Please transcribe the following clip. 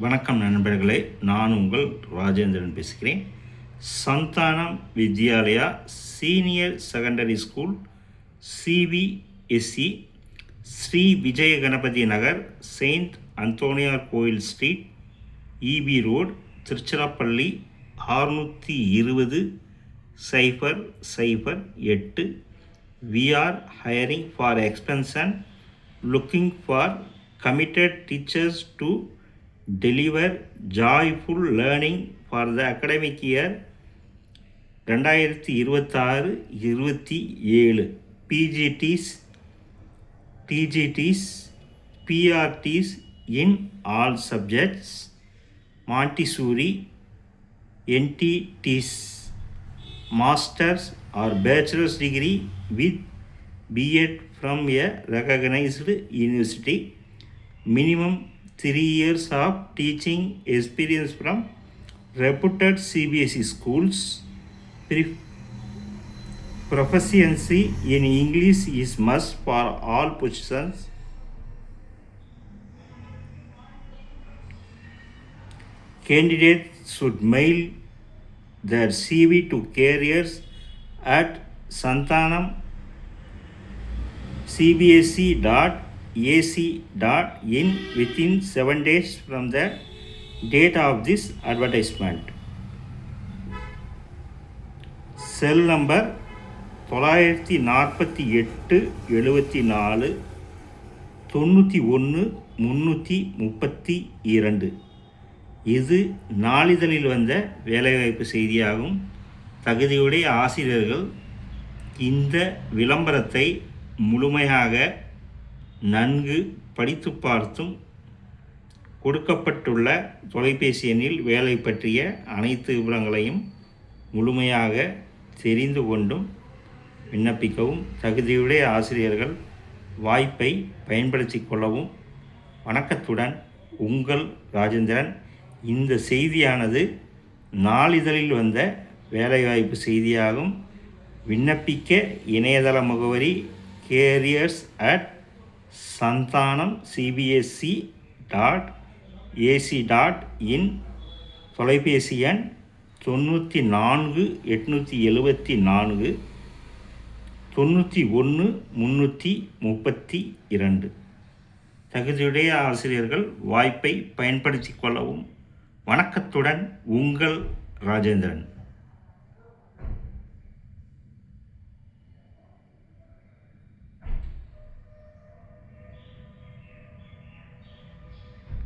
வணக்கம் நண்பர்களே, நான் உங்கள் ராஜேந்திரன் பேசுகிறேன். Santhanam Vidyalaya senior secondary school CBSE Sri Vijaya Ganapathi Nagar, saint Anthoniyar Koil street, EB road, Tiruchirappalli 620-008. We are hiring for expansion, looking for committed teachers to deliver joyful learning for the academic year 2026-27. PGTs, TGTs, PRTs in all subjects, Montessori, NTTs, Masters or Bachelor's degree with B.Ed from a recognized university, minimum 3 years of teaching experience from reputed CBSE schools. Proficiency in English is must for all positions. Candidates should mail their CV to careers@cbse.ac.in within 7 days from the date of this advertisement. Cell number 948 74 91 332. இது நாளிதழில் வந்த வேலைவாய்ப்பு செய்தியாகும். தகுதியுடைய ஆசிரியர்கள் இந்த விளம்பரத்தை முழுமையாக நன்கு படித்து பார்த்தும் கொடுக்கப்பட்டுள்ள தொலைபேசி எண்ணில் வேலை பற்றிய அனைத்து விவரங்களையும் முழுமையாக தெரிந்து கொண்டும் விண்ணப்பிக்கவும். தகுதியுடைய ஆசிரியர்கள் வாய்ப்பை பயன்படுத்தி கொள்ளவும். வணக்கத்துடன் உங்கள் ராஜேந்திரன். இந்த செய்தியானது நாளிதழில் வந்த வேலைவாய்ப்பு செய்தியாகும். விண்ணப்பிக்க இணையதள முகவரி careers@santanamcbse.ac.in. தொலைபேசி எண் 94 874 91 332. தகுதியுடைய ஆசிரியர்கள் வாய்ப்பை பயன்படுத்தி கொள்ளவும். வணக்கத்துடன் உங்கள் ராஜேந்திரன்.